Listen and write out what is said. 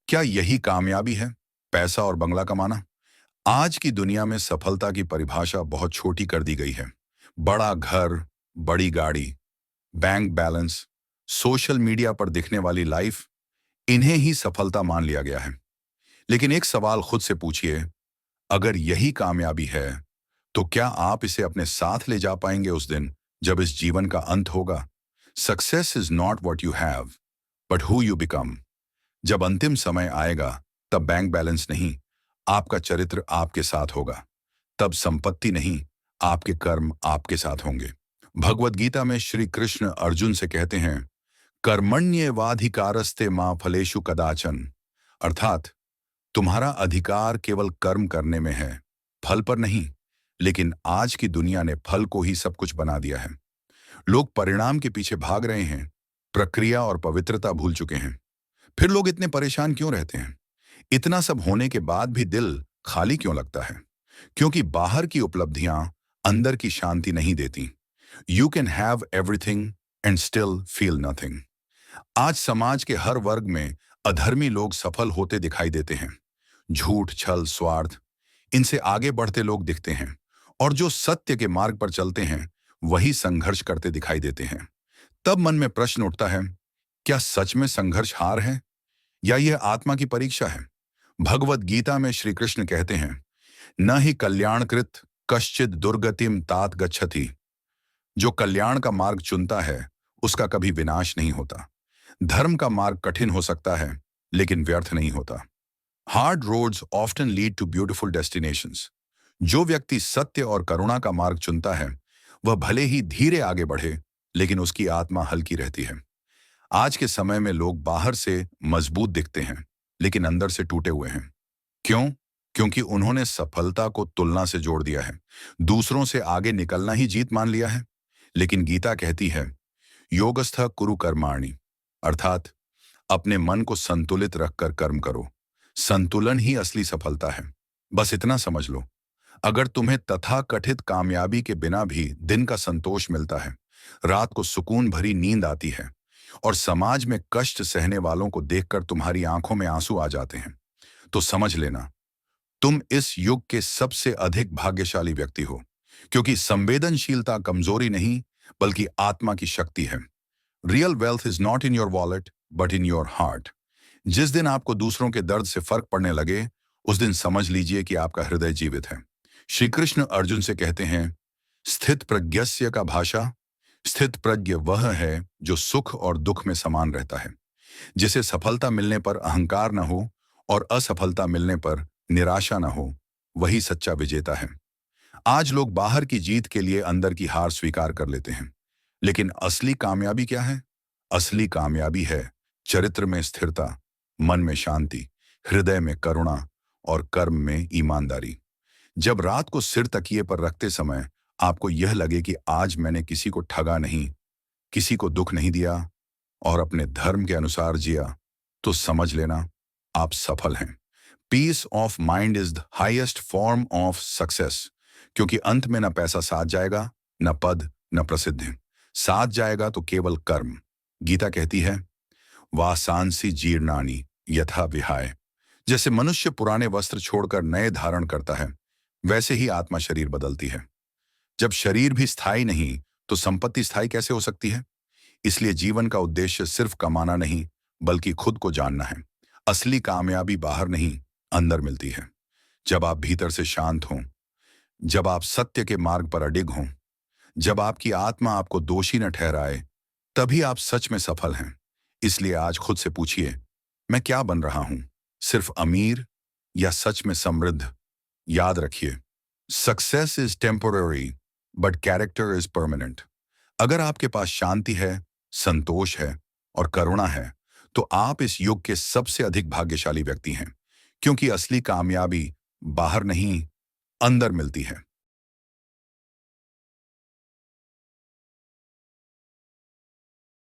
क्या यही कामयाबी है? पैसा और बंगला कमाना? आज की दुनिया में सफलता की परिभाषा बहुत छोटी कर दी गई है। बड़ा घर, बड़ी गाड़ी, बैंक बैलेंस, सोशल मीडिया पर दिखने वाली लाइफ, इन्हें ही सफलता मान लिया गया है। लेकिन एक सवाल खुद से पूछिए, अगर यही कामयाबी है, तो क्या आप इसे अपने साथ ले जा पाएंगे उस दिन जब इस जीवन का अंत होगा? Success is not what you have, but who you become. जब अंतिम समय आएगा, तब बैंक बैलेंस नहीं, आपका चरित्र आपके साथ होगा। तब संपत्ति नहीं, आपके कर्म आपके साथ होंगे। भगवत गीता में श्री कृष्ण अर्जुन से कहते हैं, कर्मण्येवाधिकारस्ते मां फलेषु कदाचन। अर्थात तुम्हारा अधिकार केवल कर्म करने में है, फल पर नहीं। लेकिन आज की दुनिया ने फल को ही सब कुछ बना दिया है। लोग परिणाम के पीछे भाग रहे हैं, प्रक्रिया और पवित्रता भूल चुके हैं। फिर लोग इतने परेशान क्यों रहते हैं? इतना सब होने के बाद भी दिल खाली क्यों लगता है? क्योंकि बाहर की उपलब्धियां अंदर की शांति नहीं देती। You can have everything and still feel nothing. आज समाज के हर वर्ग में अधर्मी लोग सफल होते दिखाई देते हैं। झूठ, छल, स्वार्थ, इनसे आगे बढ़ते लोग दिखते हैं। और जो सत्य के मार्ग पर चलते हैं, वही संघर्ष करते दिखाई देते हैं। तब मन में प्रश्न उठता है, क्या सच में संघर्ष हार है, या यह आत्मा की परीक्षा है? भगवत गीता में श्री कृष्ण कहते हैं, न ही कल्याणकृत कश्चित दुर्गतिम तात गच्छति। जो कल्याण का मार्ग चुनता है, उसका कभी विनाश नहीं होता। धर्म का मार्ग कठिन हो सकता है, लेकिन व्यर्थ नहीं होता। Hard roads often lead to beautiful destinations. जो व्यक्ति सत्य और करुणा का मार्ग चुनता है, वह भले ही धीरे आगे बढ़े, लेकिन उसकी आत्मा हल्की रहती है। आज के समय में लोग बाहर से मजबूत दिखते हैं, लेकिन अंदर से टूटे हुए हैं। क्यों? क्योंकि उन्होंने सफलता को तुलना से जोड़ दिया है। दूसरों से आगे निकलना ही जीत मान लिया है। लेकिन गीता कहती है, योगस्थ कुरु कर्माणि, अर्थात अपने मन को संतुलित रखकर कर्म करो। संतुलन ही असली सफलता है। बस इतना समझ लो, अगर तुम्हें तथाकथित कामयाबी के बिना भी दिन का संतोष मिलता है, रात को सुकून भरी नींद आती है, और समाज में कष्ट सहने वालों को देखकर तुम्हारी आंखों में आंसू आ जाते हैं, तो समझ लेना, तुम इस युग के सबसे अधिक भाग्यशाली व्यक्ति हो। क्योंकि संवेदनशीलता कमजोरी नहीं, बल्कि आत्मा की शक्ति है। Real wealth is not in your wallet, but in your heart. जिस दिन आपको दूसरों के दर्द से फर्क पड़ने लगे, उस दिन समझ लीजिए कि आपका हृदय जीवित है। श्री कृष्ण अर्जुन से कहते हैं, स्थित प्रज्ञस्य का भाषा। स्थित प्रज्ञ वह है जो सुख और दुख में समान रहता है, जिसे सफलता मिलने पर अहंकार न हो और असफलता मिलने पर निराशा न हो। वही सच्चा विजेता है। आज लोग बाहर की जीत के लिए अंदर की हार स्वीकार कर लेते हैं। लेकिन असली कामयाबी क्या है? असली कामयाबी है चरित्र में स्थिरता, मन में शांति, हृदय में करुणा और कर्म में ईमानदारी। जब रात को सिर तकिए पर रखते समय आपको यह लगे कि आज मैंने किसी को ठगा नहीं, किसी को दुख नहीं दिया और अपने धर्म के अनुसार जिया, तो समझ लेना आप सफल हैं। Peace of mind is the highest form of success. क्योंकि अंत में न पैसा साथ जाएगा, न पद, न प्रसिद्धि। साथ जाएगा तो केवल कर्म। गीता कहती है, वासांसी जीर्णानि यथा विहाय। जैसे मनुष्य पुराने वस्त्र छोड़कर नए धारण करता है, वैसे ही आत्मा शरीर बदलती है। जब शरीर भी स्थायी नहीं, तो संपत्ति स्थायी कैसे हो सकती है? इसलिए जीवन का उद्देश्य सिर्फ कमाना नहीं, बल्कि खुद को जानना है। असली कामयाबी बाहर नहीं, अंदर मिलती है। जब आप भीतर से शांत हों, जब आप सत्य के मार्ग पर अडिग हों, जब आपकी आत्मा आपको दोषी न ठहराए, तभी आप सच में सफल हैं। इसलिए आज खुद से पूछिए, मैं क्या बन रहा हूं? सिर्फ अमीर या सच में समृद्ध? याद रखिए, success is temporary, but character is permanent. अगर आपके पास शांति है, संतोष है और करुणा है, तो आप इस युग के सबसे अधिक भाग्यशाली व्यक्ति हैं। क्योंकि असली कामयाबी बाहर नहीं, अंदर मिलती है।